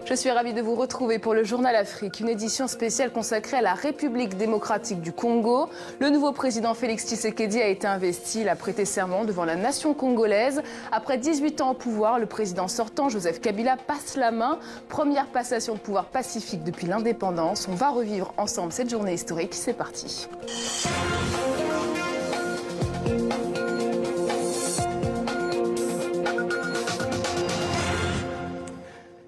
Je suis ravie de vous retrouver pour le Journal Afrique, une édition spéciale consacrée à la République démocratique du Congo. Le nouveau président Félix Tshisekedi a été investi. Il a prêté serment devant la nation congolaise. Après 18 ans au pouvoir, le président sortant, Joseph Kabila, passe la main. Première passation de pouvoir pacifique depuis l'indépendance. On va revivre ensemble cette journée historique. C'est parti.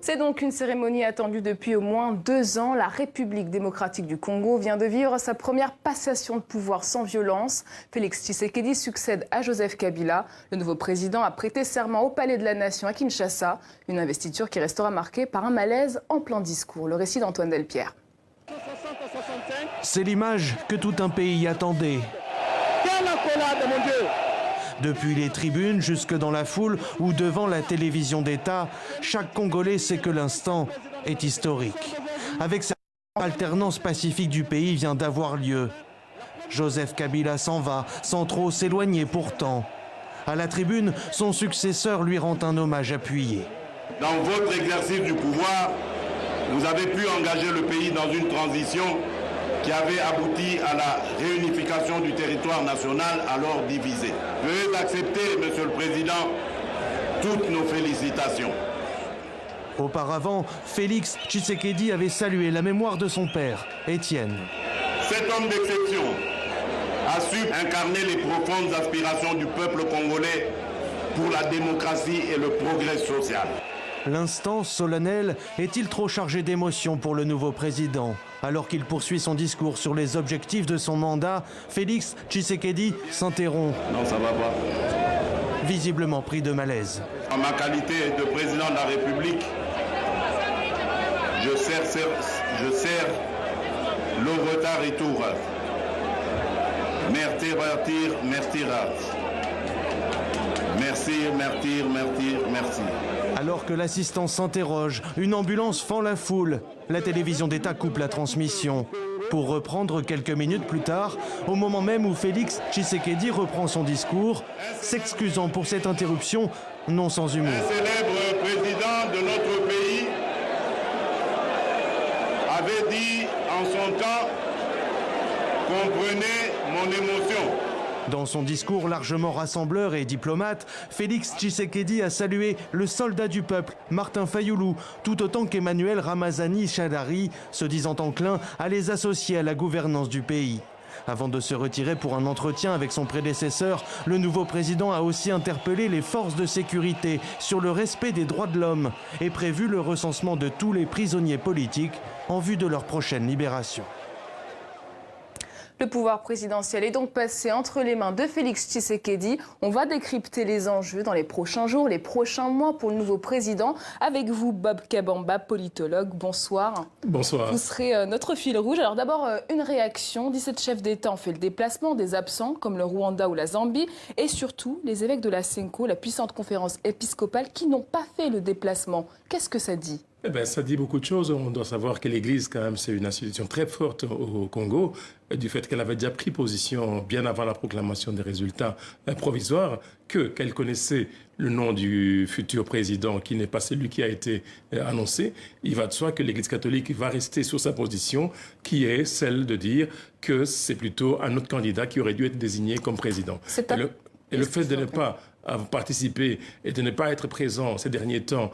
C'est donc une cérémonie attendue depuis au moins 2 ans. La République démocratique du Congo vient de vivre sa première passation de pouvoir sans violence. Félix Tshisekedi succède à Joseph Kabila. Le nouveau président a prêté serment au Palais de la Nation à Kinshasa. Une investiture qui restera marquée par un malaise en plein discours. Le récit d'Antoine Delpierre. C'est l'image que tout un pays attendait. Quelle accolade, mon Dieu! Depuis les tribunes jusque dans la foule ou devant la télévision d'État, chaque Congolais sait que l'instant est historique. Avec cette alternance pacifique du pays vient d'avoir lieu. Joseph Kabila s'en va, sans trop s'éloigner pourtant. À la tribune, son successeur lui rend un hommage appuyé. Dans votre exercice du pouvoir, vous avez pu engager le pays dans une transition qui avait abouti à la réunification du territoire national alors divisé. Veuillez accepter, Monsieur le Président, toutes nos félicitations. Auparavant, Félix Tshisekedi avait salué la mémoire de son père, Étienne. Cet homme d'exception a su incarner les profondes aspirations du peuple congolais pour la démocratie et le progrès social. L'instant solennel est-il trop chargé d'émotion pour le nouveau président? Alors qu'il poursuit son discours sur les objectifs de son mandat, Félix Tshisekedi s'interrompt. Non, ça va pas. Visiblement pris de malaise. En ma qualité de président de la République, je sers le retard et tout. Merci, merci. Alors que l'assistant s'interroge, une ambulance fend la foule. La télévision d'État coupe la transmission. Pour reprendre quelques minutes plus tard, au moment même où Félix Tshisekedi reprend son discours, s'excusant pour cette interruption, non sans humour. Un célèbre président de notre pays avait dit en son temps « Comprenez mon émotion ». Dans son discours largement rassembleur et diplomate, Félix Tshisekedi a salué le soldat du peuple, Martin Fayoulou, tout autant qu'Emmanuel Ramazani Shadari, se disant enclin à les associer à la gouvernance du pays. Avant de se retirer pour un entretien avec son prédécesseur, le nouveau président a aussi interpellé les forces de sécurité sur le respect des droits de l'homme et prévu le recensement de tous les prisonniers politiques en vue de leur prochaine libération. Le pouvoir présidentiel est donc passé entre les mains de Félix Tshisekedi. On va décrypter les enjeux dans les prochains jours, les prochains mois pour le nouveau président. Avec vous, Bob Kabamba, politologue. Bonsoir. Bonsoir. Vous serez notre fil rouge. Alors d'abord, une réaction. 17 chefs d'État ont fait le déplacement, des absents comme le Rwanda ou la Zambie. Et surtout, les évêques de la SENCO, la puissante conférence épiscopale, qui n'ont pas fait le déplacement. Qu'est-ce que ça dit ? Eh bien, ça dit beaucoup de choses. On doit savoir que l'Église, quand même, c'est une institution très forte au Congo, du fait qu'elle avait déjà pris position bien avant la proclamation des résultats provisoires, qu'elle connaissait le nom du futur président, qui n'est pas celui qui a été annoncé. Il va de soi que l'Église catholique va rester sur sa position, qui est celle de dire que c'est plutôt un autre candidat qui aurait dû être désigné comme président. Et le fait de ne pas participer et de ne pas être présent ces derniers temps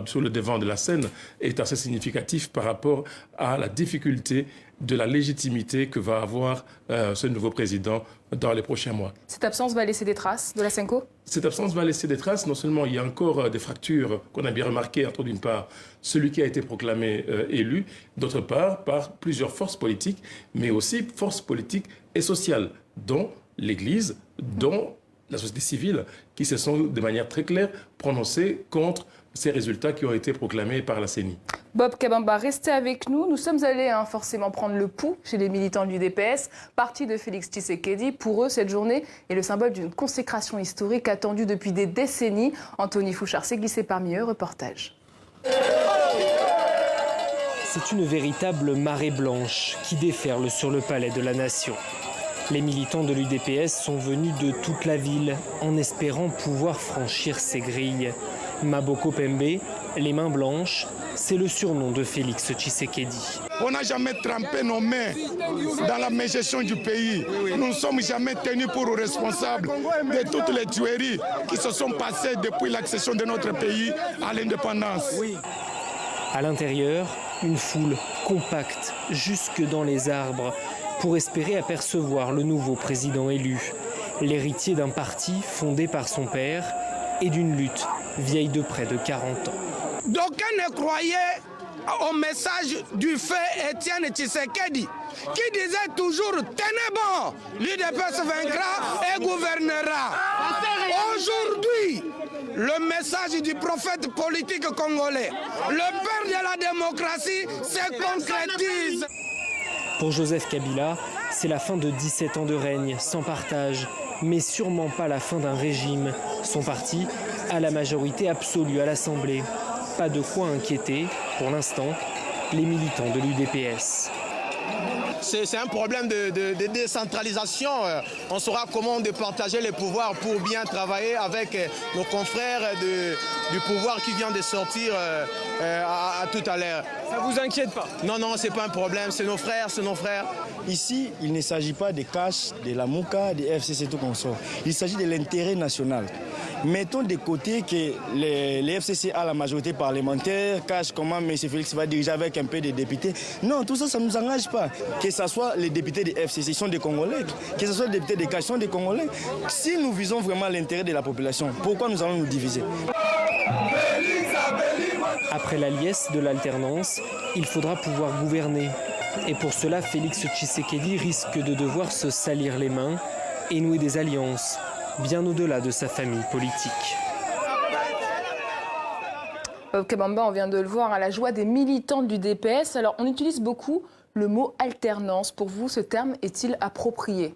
sur le devant de la scène est assez significatif par rapport à la difficulté de la légitimité que va avoir ce nouveau président dans les prochains mois. Cette absence va laisser des traces de la SENCO ? Cette absence va laisser des traces. Non seulement il y a encore des fractures qu'on a bien remarquées entre, d'une part, celui qui a été proclamé élu, d'autre part, par plusieurs forces politiques, mais aussi forces politiques et sociales, dont l'Église, dont la société civile, qui se sont de manière très claire prononcées contre ces résultats qui ont été proclamés par la CENI. Bob Kabamba, restez avec nous. Nous sommes allés forcément prendre le pouls chez les militants de l'UDPS, parti de Félix Tshisekedi. Pour eux, cette journée est le symbole d'une consécration historique attendue depuis des décennies. Anthony Fouchard s'est glissé parmi eux. Reportage. C'est une véritable marée blanche qui déferle sur le palais de la Nation. Les militants de l'UDPS sont venus de toute la ville en espérant pouvoir franchir ces grilles. Maboko Pembe, Les mains blanches, c'est le surnom de Félix Tshisekedi. On n'a jamais trempé nos mains dans la gestion du pays. Nous ne sommes jamais tenus pour responsables de toutes les tueries qui se sont passées depuis l'accession de notre pays à l'indépendance. À l'intérieur, une foule compacte jusque dans les arbres pour espérer apercevoir le nouveau président élu, l'héritier d'un parti fondé par son père et d'une lutte vieille de près de 40 ans. D'aucuns ne croyaient au message du fait Étienne Tshisekedi, qui disait toujours « Tenez bon, l'UDPS vaincra et gouvernera ». Aujourd'hui, le message du prophète politique congolais, le père de la démocratie, se concrétise. Pour Joseph Kabila, c'est la fin de 17 ans de règne sans partage, mais sûrement pas la fin d'un régime. Son parti a la majorité absolue à l'Assemblée. Pas de quoi inquiéter, pour l'instant, les militants de l'UDPS. C'est un problème de décentralisation. On saura comment partager les pouvoirs pour bien travailler avec nos confrères du pouvoir qui vient de sortir à tout à l'heure. Ça vous inquiète pas? Non, non, c'est pas un problème. C'est nos frères, c'est nos frères. Ici, il ne s'agit pas des cash, de la MOUCA, des FCC, tout comme ça. Il s'agit de l'intérêt national. Mettons de côté que les FCC a la majorité parlementaire, cache comment M. Félix va diriger avec un peu de députés. Non, tout ça, ça ne nous engage pas. Que ce soit les députés des FCC, ils sont des Congolais. Que ce soit les députés des cash, ils sont des Congolais. Si nous visons vraiment l'intérêt de la population, pourquoi nous allons nous diviser? Après la liesse de l'alternance, il faudra pouvoir gouverner. Et pour cela, Félix Tshisekedi risque de devoir se salir les mains et nouer des alliances, bien au-delà de sa famille politique. Bob Kabamba, on vient de le voir, à la joie des militants du DPS. Alors, on utilise beaucoup le mot alternance. Pour vous, ce terme est-il approprié ?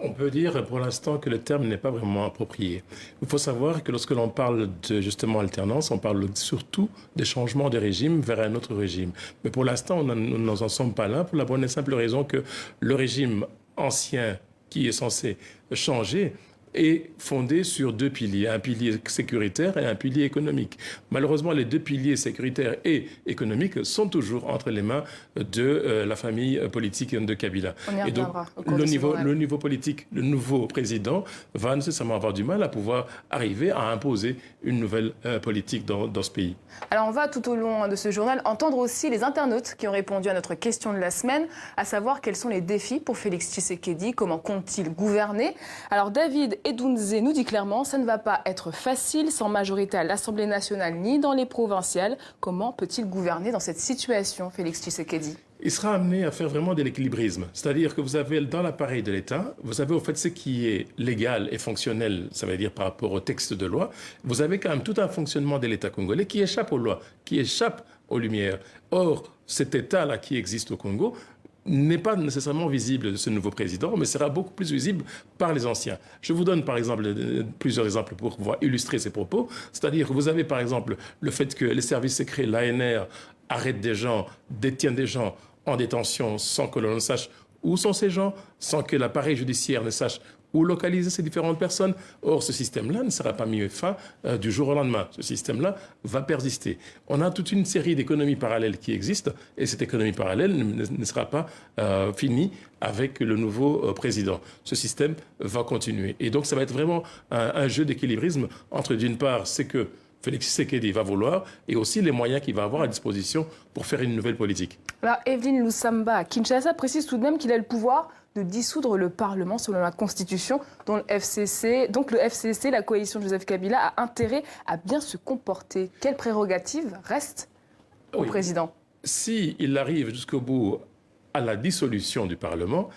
On peut dire pour l'instant que le terme n'est pas vraiment approprié. Il faut savoir que lorsque l'on parle de justement alternance, on parle surtout des changements de régime vers un autre régime. Mais pour l'instant, nous n'en sommes pas là pour la bonne et simple raison que le régime ancien qui est censé changer est fondé sur deux piliers, un pilier sécuritaire et un pilier économique. Malheureusement, les deux piliers sécuritaires et économiques sont toujours entre les mains de la famille politique de Kabila. Et donc, le niveau politique, le nouveau président va nécessairement avoir du mal à pouvoir arriver à imposer une nouvelle politique dans ce pays. Alors, on va tout au long de ce journal entendre aussi les internautes qui ont répondu à notre question de la semaine, à savoir quels sont les défis pour Félix Tshisekedi, comment compte-t-il gouverner. Alors, David Edunze nous dit clairement, ça ne va pas être facile, sans majorité à l'Assemblée nationale ni dans les provinciales. Comment peut-il gouverner dans cette situation, Félix Tshisekedi ? Il sera amené à faire vraiment de l'équilibrisme. C'est-à-dire que vous avez dans l'appareil de l'État, vous avez au fait ce qui est légal et fonctionnel, ça veut dire par rapport au texte de loi, vous avez quand même tout un fonctionnement de l'État congolais qui échappe aux lois, qui échappe aux lumières. Or, cet État-là qui existe au Congo n'est pas nécessairement visible de ce nouveau président, mais sera beaucoup plus visible par les anciens. Je vous donne par exemple plusieurs exemples pour pouvoir illustrer ces propos. C'est-à-dire que vous avez par exemple le fait que les services secrets, l'ANR, arrêtent des gens, détiennent des gens en détention sans que l'on ne sache où sont ces gens, sans que l'appareil judiciaire ne sache où localiser ces différentes personnes. Or, ce système-là ne sera pas mis fin du jour au lendemain. Ce système-là va persister. On a toute une série d'économies parallèles qui existent et cette économie parallèle ne sera pas finie avec le nouveau président. Ce système va continuer. Et donc, ça va être vraiment un jeu d'équilibrisme entre, d'une part, c'est que Félix Tshisekedi va vouloir et aussi les moyens qu'il va avoir à disposition pour faire une nouvelle politique. Alors, Evelyne Lusamba, Kinshasa précise tout de même qu'il a le pouvoir de dissoudre le Parlement selon la Constitution, dont le FCC, la coalition Joseph Kabila, a intérêt à bien se comporter. Quelle prérogative reste au président ? S'il arrive jusqu'au bout à la dissolution du Parlement,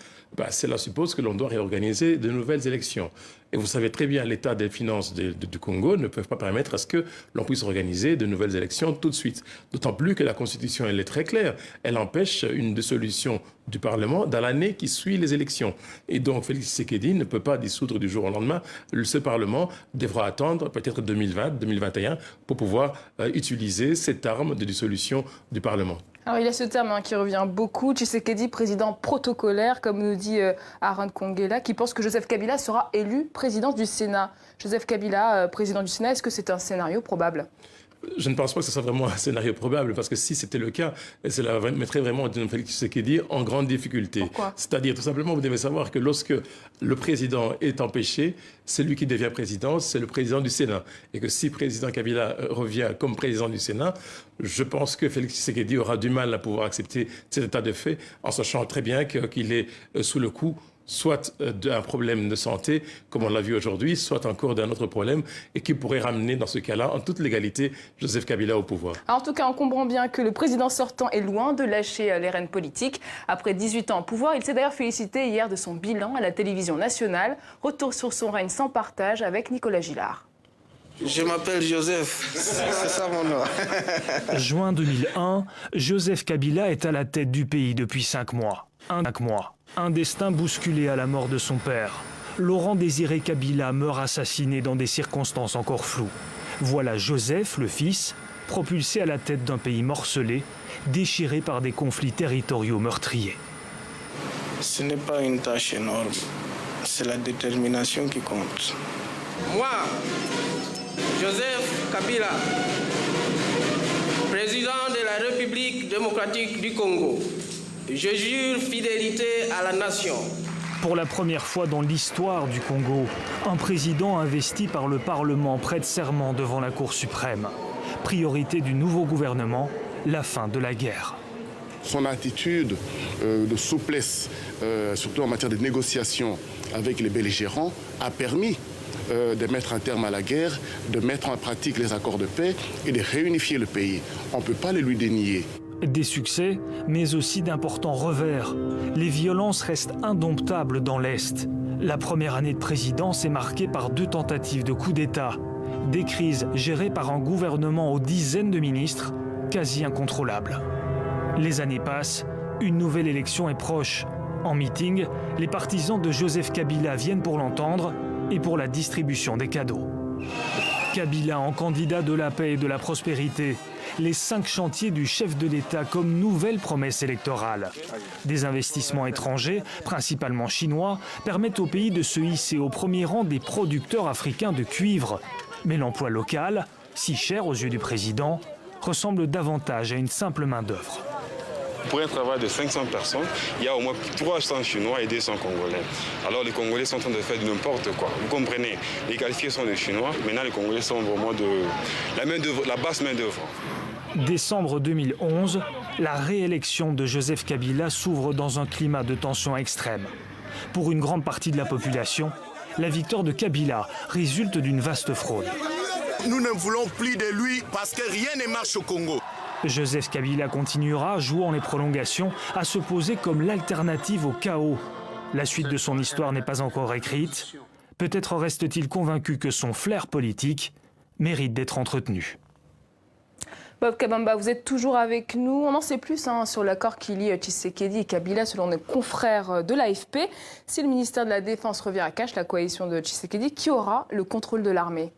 cela suppose que l'on doit réorganiser de nouvelles élections. Et vous savez très bien, l'état des finances du Congo ne peut pas permettre à ce que l'on puisse organiser de nouvelles élections tout de suite. D'autant plus que la Constitution, elle est très claire. Elle empêche une dissolution du Parlement dans l'année qui suit les élections. Et donc, Félix Tshisekedi ne peut pas dissoudre du jour au lendemain. Ce Parlement devra attendre peut-être 2020, 2021 pour pouvoir utiliser cette arme de dissolution du Parlement. Alors, il y a ce terme qui revient beaucoup. Tshisekedi, président protocolaire, comme nous dit Aaron Kongela, qui pense que Joseph Kabila sera élu président du Sénat. Joseph Kabila, président du Sénat, est-ce que c'est un scénario probable ? Je ne pense pas que ce soit vraiment un scénario probable, parce que si c'était le cas, cela mettrait vraiment Félix Tshisekedi en grande difficulté. Pourquoi ? C'est-à-dire, tout simplement, vous devez savoir que lorsque le président est empêché, c'est lui qui devient président, c'est le président du Sénat. Et que si le président Kabila revient comme président du Sénat, je pense que Félix Tshisekedi aura du mal à pouvoir accepter cet état de fait, en sachant très bien qu'il est sous le coup soit d'un problème de santé, comme on l'a vu aujourd'hui, soit encore d'un autre problème, et qui pourrait ramener, dans ce cas-là, en toute légalité, Joseph Kabila au pouvoir. En tout cas, on comprend bien que le président sortant est loin de lâcher les rênes politiques. Après 18 ans au pouvoir, il s'est d'ailleurs félicité hier de son bilan à la télévision nationale. Retour sur son règne sans partage avec Nicolas Gillard. Je m'appelle Joseph, c'est ça mon nom. Juin 2001, Joseph Kabila est à la tête du pays depuis 5 mois. Un destin bousculé à la mort de son père. Laurent Désiré Kabila meurt assassiné dans des circonstances encore floues. Voilà Joseph, le fils, propulsé à la tête d'un pays morcelé, déchiré par des conflits territoriaux meurtriers. Ce n'est pas une tâche énorme, c'est la détermination qui compte. Moi, Joseph Kabila, président de la République démocratique du Congo, je jure fidélité à la nation. Pour la première fois dans l'histoire du Congo, un président investi par le Parlement prête serment devant la Cour suprême. Priorité du nouveau gouvernement, la fin de la guerre. Son attitude de souplesse, surtout en matière de négociation avec les belligérants, a permis de mettre un terme à la guerre, de mettre en pratique les accords de paix et de réunifier le pays. On ne peut pas le lui dénier. Des succès, mais aussi d'importants revers. Les violences restent indomptables dans l'Est. La première année de présidence est marquée par 2 tentatives de coup d'État. Des crises gérées par un gouvernement aux dizaines de ministres, quasi incontrôlables. Les années passent, une nouvelle élection est proche. En meeting, les partisans de Joseph Kabila viennent pour l'entendre et pour la distribution des cadeaux. Kabila en candidat de la paix et de la prospérité. Les 5 chantiers du chef de l'État comme nouvelle promesse électorale. Des investissements étrangers, principalement chinois, permettent au pays de se hisser au premier rang des producteurs africains de cuivre. Mais l'emploi local, si cher aux yeux du président, ressemble davantage à une simple main-d'œuvre. Pour un travail de 500 personnes, il y a au moins 300 Chinois et 200 Congolais. Alors les Congolais sont en train de faire n'importe quoi. Vous comprenez, les qualifiés sont des Chinois, maintenant les Congolais sont vraiment de la basse main-d'œuvre. Décembre 2011, la réélection de Joseph Kabila s'ouvre dans un climat de tension extrême. Pour une grande partie de la population, la victoire de Kabila résulte d'une vaste fraude. Nous ne voulons plus de lui parce que rien ne marche au Congo. Joseph Kabila continuera, jouant les prolongations, à se poser comme l'alternative au chaos. La suite de son histoire n'est pas encore écrite. Peut-être reste-t-il convaincu que son flair politique mérite d'être entretenu. Bob Kabamba, vous êtes toujours avec nous. On en sait plus sur l'accord qui lie Tshisekedi et Kabila selon nos confrères de l'AFP. Si le ministère de la Défense revient à Cache, la coalition de Tshisekedi, qui aura le contrôle de l'armée ?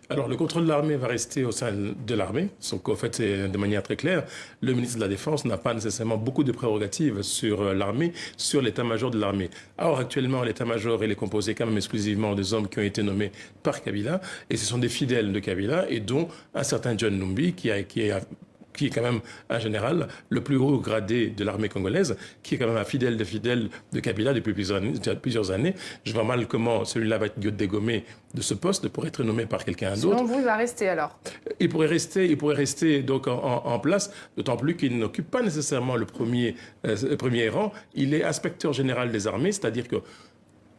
Alors, le contrôle de l'armée va rester au sein de l'armée. Donc, en fait, c'est de manière très claire. Le ministre de la Défense n'a pas nécessairement beaucoup de prérogatives sur l'armée, sur l'état-major de l'armée. Alors, actuellement, l'état-major, il est composé quand même exclusivement des hommes qui ont été nommés par Kabila. Et ce sont des fidèles de Kabila, et dont un certain John Numbi, qui est quand même un général, le plus haut gradé de l'armée congolaise, qui est quand même un fidèle de Kabila depuis plusieurs années. Je vois mal comment celui-là va être dégommé de ce poste pour être nommé par quelqu'un d'autre. Selon vous, il va rester alors ? Il pourrait rester donc en place, d'autant plus qu'il n'occupe pas nécessairement le premier rang. Il est inspecteur général des armées, c'est-à-dire que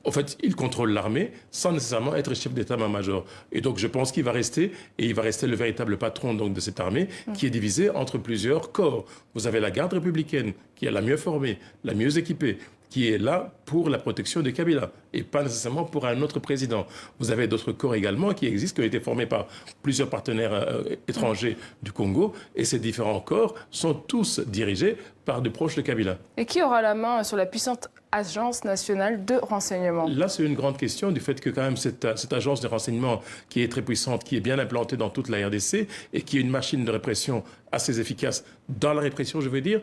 en fait, il contrôle l'armée sans nécessairement être chef d'état-major. Et donc, je pense qu'il va rester, et il va rester le véritable patron donc, de cette armée, qui est divisée entre plusieurs corps. Vous avez la garde républicaine, qui est la mieux formée, la mieux équipée, qui est là pour la protection de Kabila, et pas nécessairement pour un autre président. Vous avez d'autres corps également qui existent, qui ont été formés par plusieurs partenaires étrangers du Congo, et ces différents corps sont tous dirigés par des proches de Kabila. Et qui aura la main sur la puissante agence nationale de renseignement ? Là, c'est une grande question du fait que quand même cette agence de renseignement qui est très puissante, qui est bien implantée dans toute la RDC et qui est une machine de répression assez efficace dans la répression, je veux dire.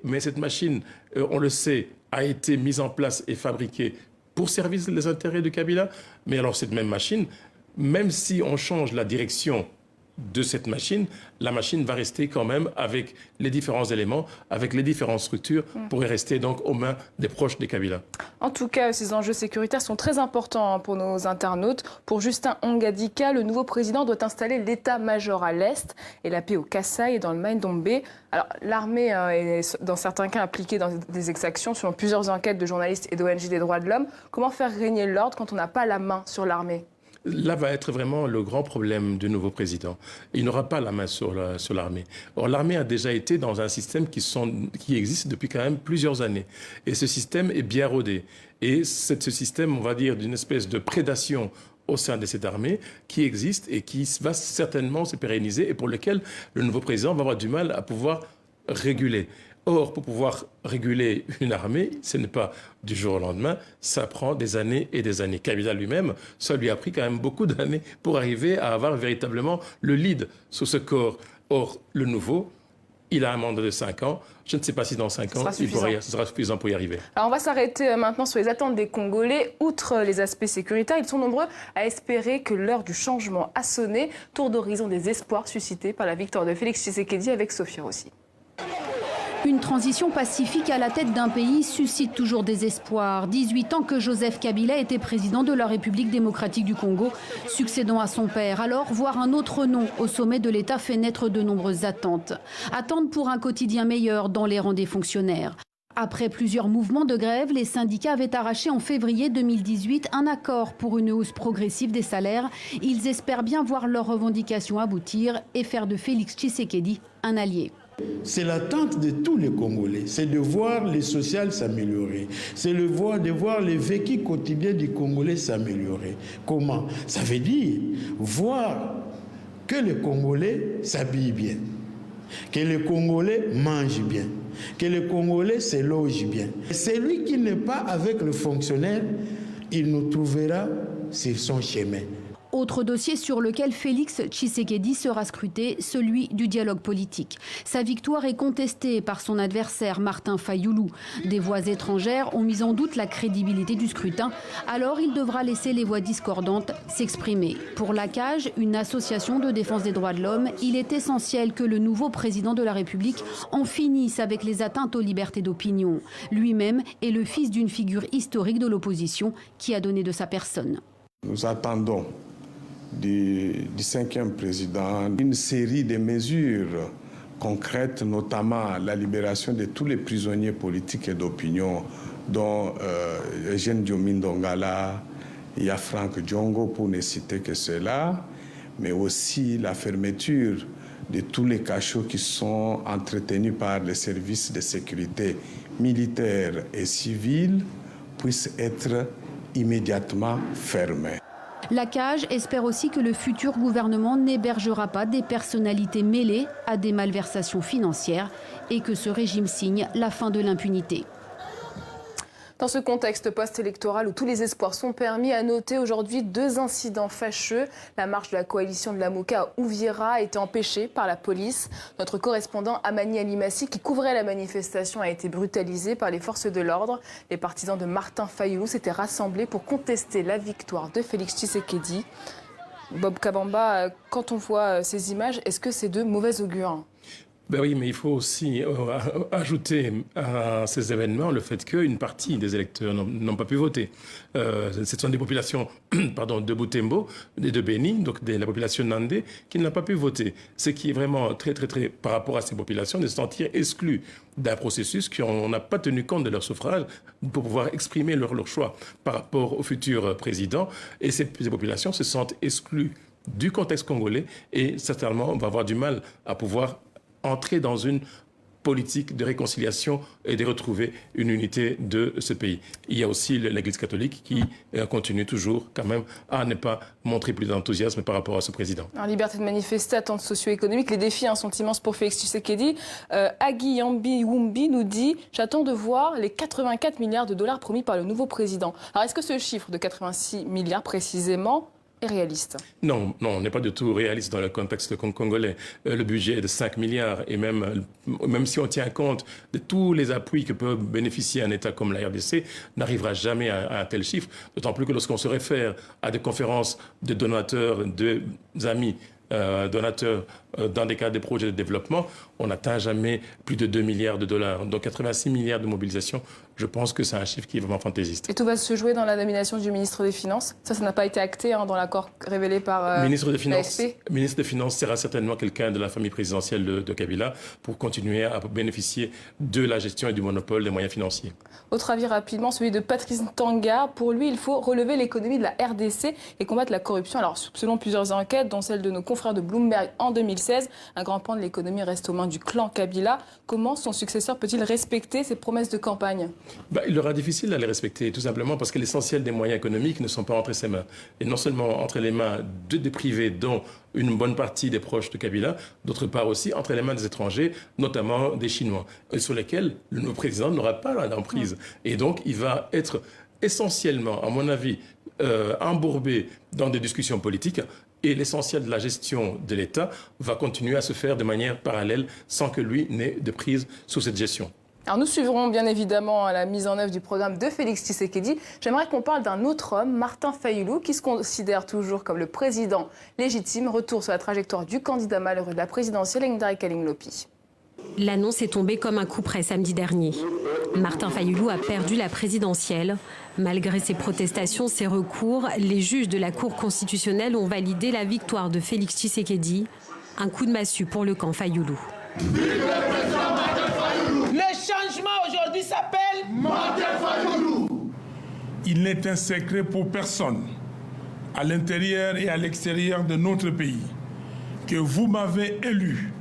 Mais cette machine, on le sait, a été mise en place et fabriquée pour servir les intérêts de Kabila. Mais alors cette même machine, même si on change la direction de cette machine, la machine va rester quand même avec les différents éléments, avec les différentes structures, pour y rester donc aux mains des proches des Kabila. En tout cas, ces enjeux sécuritaires sont très importants pour nos internautes. Pour Justin Ongadika, le nouveau président doit installer l'état-major à l'est et la paix au Kasaï et dans le Maï-Ndombe. Alors, l'armée est dans certains cas impliquée dans des exactions selon plusieurs enquêtes de journalistes et d'ONG des droits de l'homme. Comment faire régner l'ordre quand on n'a pas la main sur l'armée ? Là va être vraiment le grand problème du nouveau président. Il n'aura pas la main sur l'armée. Or, l'armée a déjà été dans un système qui existe depuis quand même plusieurs années. Et ce système est bien rodé. Et c'est ce système, on va dire, d'une espèce de prédation au sein de cette armée qui existe et qui va certainement se pérenniser et pour lequel le nouveau président va avoir du mal à pouvoir réguler. Or, pour pouvoir réguler une armée, ce n'est pas du jour au lendemain, ça prend des années et des années. Kabila lui-même, ça lui a pris quand même beaucoup d'années pour arriver à avoir véritablement le lead sur ce corps. Or, le nouveau, il a un mandat de 5 ans. Je ne sais pas si dans 5 ans, ce sera suffisant pour y arriver. Alors, on va s'arrêter maintenant sur les attentes des Congolais. Outre les aspects sécuritaires, ils sont nombreux à espérer que l'heure du changement a sonné. Tour d'horizon des espoirs suscités par la victoire de Félix Tshisekedi avec Sophia Rossi. Une transition pacifique à la tête d'un pays suscite toujours des espoirs. 18 ans que Joseph Kabila était président de la République démocratique du Congo, succédant à son père. Alors, voir un autre nom au sommet de l'État fait naître de nombreuses attentes. Attentes pour un quotidien meilleur dans les rangs des fonctionnaires. Après plusieurs mouvements de grève, les syndicats avaient arraché en février 2018 un accord pour une hausse progressive des salaires. Ils espèrent bien voir leurs revendications aboutir et faire de Félix Tshisekedi un allié. C'est l'attente de tous les Congolais, c'est de voir les sociales s'améliorer, c'est de voir les vécus quotidiens des Congolais s'améliorer. Comment? Ça veut dire voir que les Congolais s'habillent bien, que les Congolais mangent bien, que les Congolais se logent bien. Celui qui n'est pas avec le fonctionnaire, il nous trouvera sur son chemin. Autre dossier sur lequel Félix Tshisekedi sera scruté, celui du dialogue politique. Sa victoire est contestée par son adversaire Martin Fayoulou. Des voix étrangères ont mis en doute la crédibilité du scrutin. Alors il devra laisser les voix discordantes s'exprimer. Pour la CAJ, une association de défense des droits de l'homme, il est essentiel que le nouveau président de la République en finisse avec les atteintes aux libertés d'opinion. Lui-même est le fils d'une figure historique de l'opposition qui a donné de sa personne. Nous attendons du 5e président une série de mesures concrètes, notamment la libération de tous les prisonniers politiques et d'opinion, dont Eugène Diomin Dongala, il y a Franck Diongo pour ne citer que cela, mais aussi la fermeture de tous les cachots qui sont entretenus par les services de sécurité militaires et civils puissent être immédiatement fermés. La CAJ espère aussi que le futur gouvernement n'hébergera pas des personnalités mêlées à des malversations financières et que ce régime signe la fin de l'impunité. Dans ce contexte post-électoral où tous les espoirs sont permis, à noter aujourd'hui 2 incidents fâcheux. La marche de la coalition de la Mouka à Uvira a été empêchée par la police. Notre correspondant Amani Alimassi, qui couvrait la manifestation, a été brutalisé par les forces de l'ordre. Les partisans de Martin Fayoulou s'étaient rassemblés pour contester la victoire de Félix Tshisekedi. Bob Kabamba, quand on voit ces images, est-ce que c'est de mauvais augure ? Ben oui, mais il faut aussi ajouter à ces événements le fait qu'une partie des électeurs n'ont pas pu voter. Ce sont des populations de Butembo et de Beni, donc de la population Nandé, qui n'a pas pu voter. Ce qui est vraiment très, par rapport à ces populations, de se sentir exclus d'un processus qu'on n'a pas tenu compte de leur suffrage pour pouvoir exprimer leur choix par rapport au futur président. Et ces populations se sentent exclues du contexte congolais et certainement on va avoir du mal à pouvoir entrer dans une politique de réconciliation et de retrouver une unité de ce pays. Il y a aussi l'Église catholique qui continue toujours quand même à ne pas montrer plus d'enthousiasme par rapport à ce président. En liberté de manifester, attentes socio-économiques, les défis sont immenses pour Félix Tshisekedi. Agui Yambi Wumbi nous dit « J'attends de voir les 84 milliards de dollars promis par le nouveau président ». Alors est-ce que ce chiffre de 86 milliards précisément est réaliste? Non, on n'est pas du tout réaliste dans le contexte congolais. Le budget est de 5 milliards et même si on tient compte de tous les appuis que peut bénéficier un État comme la RDC, n'arrivera jamais à un tel chiffre. D'autant plus que lorsqu'on se réfère à des conférences de donateurs, d'amis donateurs dans des cas de projets de développement, on n'atteint jamais plus de 2 milliards de dollars. Donc 86 milliards de mobilisation, je pense que c'est un chiffre qui est vraiment fantaisiste. Et tout va se jouer dans la nomination du ministre des Finances. Ça n'a pas été acté dans l'accord révélé par ministre des Finances. l'AFP. Ministre des Finances sera certainement quelqu'un de la famille présidentielle de Kabila pour continuer à bénéficier de la gestion et du monopole des moyens financiers. Autre avis rapidement, celui de Patrice Tanga. Pour lui, il faut relever l'économie de la RDC et combattre la corruption. Alors, selon plusieurs enquêtes, dont celle de nos confrères de Bloomberg en 2016, un grand pan de l'économie reste aux mains du clan Kabila. Comment son successeur peut-il respecter ses promesses de campagne ? Il aura difficile à les respecter, tout simplement parce que l'essentiel des moyens économiques ne sont pas entre ses mains. Et non seulement entre les mains des privés, dont une bonne partie des proches de Kabila, d'autre part aussi entre les mains des étrangers, notamment des Chinois, sur lesquels le nouveau président n'aura pas l'emprise. Et donc, il va être essentiellement, à mon avis, embourbé dans des discussions politiques. Et l'essentiel de la gestion de l'État va continuer à se faire de manière parallèle sans que lui n'ait de prise sur cette gestion. Alors nous suivrons bien évidemment la mise en œuvre du programme de Félix Tshisekedi. J'aimerais qu'on parle d'un autre homme, Martin Fayulu, qui se considère toujours comme le président légitime. Retour sur la trajectoire du candidat malheureux de la présidentielle, Ndari Kaling Lopi. L'annonce est tombée comme un coup près samedi dernier. Martin Fayulu a perdu la présidentielle. Malgré ses protestations, ses recours, les juges de la Cour constitutionnelle ont validé la victoire de Félix Tshisekedi. Un coup de massue pour le camp Fayulu. Le changement aujourd'hui s'appelle Martin Fayulu. Il n'est un secret pour personne, à l'intérieur et à l'extérieur de notre pays, que vous m'avez élu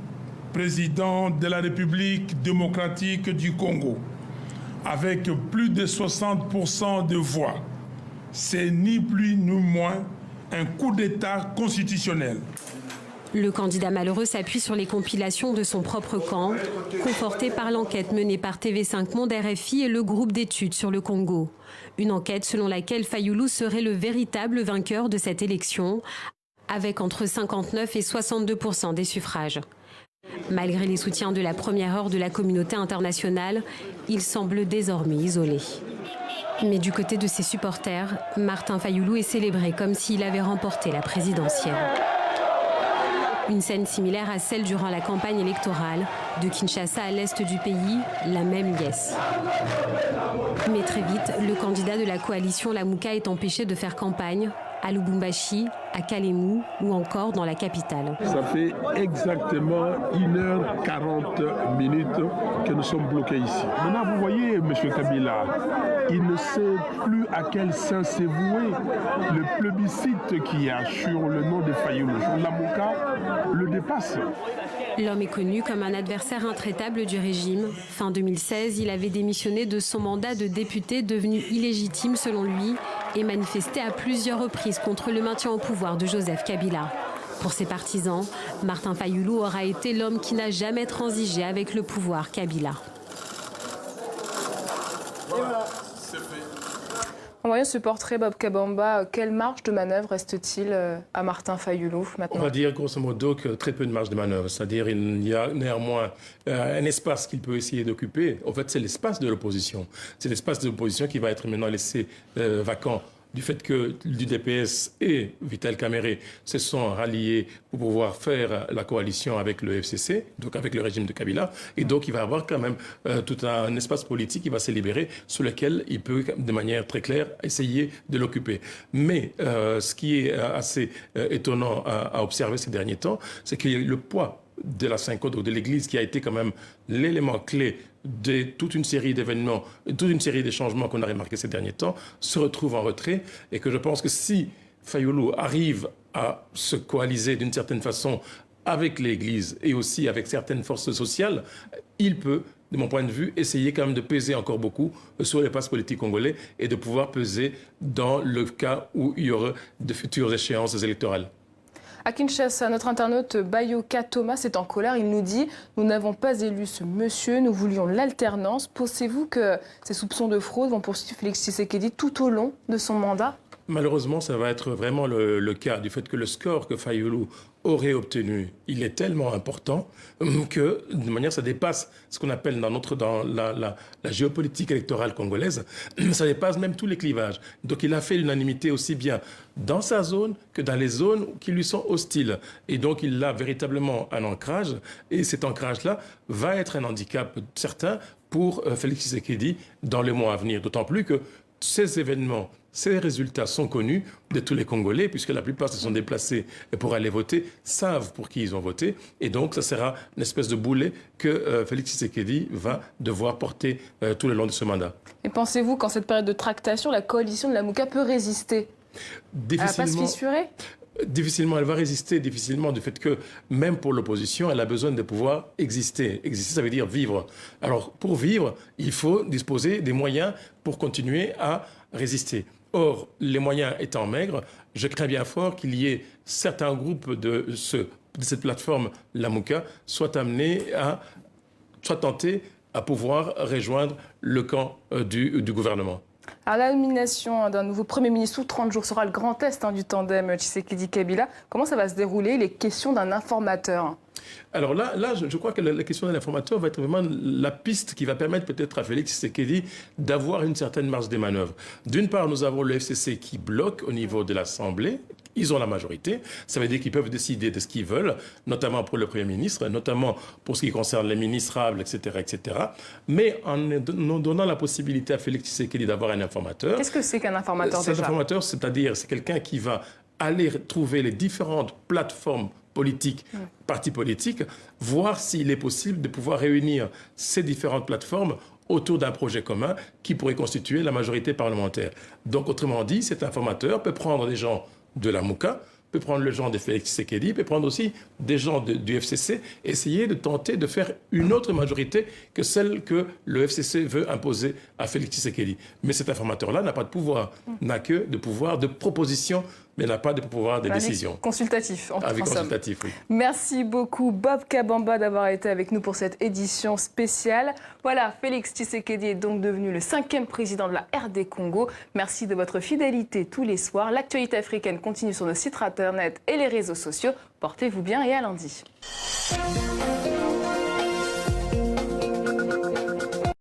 président de la République démocratique du Congo, avec plus de 60% de voix. C'est ni plus ni moins un coup d'État constitutionnel. Le candidat malheureux s'appuie sur les compilations de son propre camp, conforté par l'enquête menée par TV5 Monde RFI et le groupe d'études sur le Congo. Une enquête selon laquelle Fayulu serait le véritable vainqueur de cette élection, avec entre 59 et 62% des suffrages. Malgré les soutiens de la première heure de la communauté internationale, il semble désormais isolé. Mais du côté de ses supporters, Martin Fayulu est célébré comme s'il avait remporté la présidentielle. Une scène similaire à celle durant la campagne électorale. De Kinshasa à l'est du pays, la même liesse. Mais très vite, le candidat de la coalition Lamuka est empêché de faire campagne à Lubumbashi, à Kalemu ou encore dans la capitale. Ça fait exactement 1h40 que nous sommes bloqués ici. Maintenant, vous voyez, M. Kabila, il ne sait plus à quel sein s'est voué le plébiscite qu'il y a sur le nom de Fayulu. Lamuka le dépasse. L'homme est connu comme un adversaire intraitable du régime. Fin 2016, il avait démissionné de son mandat de député devenu illégitime selon lui et manifesté à plusieurs reprises contre le maintien au pouvoir de Joseph Kabila. Pour ses partisans, Martin Fayulu aura été l'homme qui n'a jamais transigé avec le pouvoir Kabila. En voyant ce portrait, Bob Kabamba, quelle marge de manœuvre reste-t-il à Martin Fayulu maintenant ? On va dire grosso modo que très peu de marge de manœuvre. C'est-à-dire il y a néanmoins un espace qu'il peut essayer d'occuper. En fait, c'est l'espace de l'opposition. C'est l'espace de l'opposition qui va être maintenant laissé vacant du fait que l'UDPS et Vital Kamerhe se sont ralliés pour pouvoir faire la coalition avec le FCC, donc avec le régime de Kabila. Et donc, il va y avoir quand même tout un espace politique qui va se libérer sur lequel il peut, de manière très claire, essayer de l'occuper. Mais ce qui est assez étonnant à observer ces derniers temps, c'est que le poids de la syncode ou de l'Église, qui a été quand même l'élément clé de toute une série d'événements, toute une série de changements qu'on a remarqués ces derniers temps, se retrouve en retrait. Et que je pense que si Fayulu arrive à se coaliser d'une certaine façon avec l'Église et aussi avec certaines forces sociales, il peut, de mon point de vue, essayer quand même de peser encore beaucoup sur l'espace politique congolais et de pouvoir peser dans le cas où il y aura de futures échéances électorales. À Kinshasa, notre internaute Bayoka Thomas est en colère. Il nous dit « Nous n'avons pas élu ce monsieur, nous voulions l'alternance ». Pensez-vous que ces soupçons de fraude vont poursuivre Félix Tshisekedi tout au long de son mandat ? Malheureusement, ça va être vraiment le cas du fait que le score que Fayulu aurait obtenu, il est tellement important que, de manière, ça dépasse ce qu'on appelle dans la géopolitique électorale congolaise, ça dépasse même tous les clivages. Donc il a fait l'unanimité aussi bien dans sa zone que dans les zones qui lui sont hostiles. Et donc il a véritablement un ancrage, et cet ancrage-là va être un handicap certain pour Félix Tshisekedi dans les mois à venir. D'autant plus que ces événements, ces résultats sont connus de tous les Congolais, puisque la plupart se sont déplacés pour aller voter, savent pour qui ils ont voté, et donc ça sera une espèce de boulet que Félix Tshisekedi va devoir porter tout le long de ce mandat. Et pensez-vous qu'en cette période de tractation, la coalition de la Mouka peut résister? Elle ne va pas se fissurer? Difficilement, elle va résister difficilement du fait que même pour l'opposition, elle a besoin de pouvoir exister. Exister, ça veut dire vivre. Alors, pour vivre, il faut disposer des moyens pour continuer à résister. Or, les moyens étant maigres, je crains bien fort qu'il y ait certains groupes de cette plateforme Lamuka soient tentés à pouvoir rejoindre le camp du gouvernement. Alors, la nomination d'un nouveau Premier ministre sous 30 jours sera le grand test du tandem Tshisekedi-Kabila. Comment ça va se dérouler? Les questions d'un informateur. Alors là je crois que la question de l'informateur va être vraiment la piste qui va permettre peut-être à Félix Tshisekedi d'avoir une certaine marge des manœuvres. D'une part, nous avons le FCC qui bloque au niveau de l'Assemblée. Ils ont la majorité. Ça veut dire qu'ils peuvent décider de ce qu'ils veulent, notamment pour le Premier ministre, notamment pour ce qui concerne les ministrables, etc., etc. Mais en donnant la possibilité à Félix Tshisekedi d'avoir un informateur. Qu'est-ce que c'est qu'un informateur déjà? Un informateur, c'est-à-dire c'est quelqu'un qui va aller trouver les différentes plateformes politiques, partis politiques, voir s'il est possible de pouvoir réunir ces différentes plateformes autour d'un projet commun qui pourrait constituer la majorité parlementaire. Donc, autrement dit, cet informateur peut prendre des gens de la Mouka, peut prendre le gens de Félix Tshisekedi, peut prendre aussi des gens du FCC, essayer de tenter de faire une autre majorité que celle que le FCC veut imposer à Félix Tshisekedi. Mais cet informateur-là n'a pas de pouvoir, n'a que de pouvoir de proposition, mais n'a pas de pouvoir de décision. Consultatif, en Avec somme. consultatif, oui. Merci beaucoup, Bob Kabamba, d'avoir été avec nous pour cette édition spéciale. Voilà, Félix Tshisekedi est donc devenu le 5e président de la RD Congo. Merci de votre fidélité tous les soirs. L'actualité africaine continue sur nos sites internet et les réseaux sociaux. Portez-vous bien et à lundi.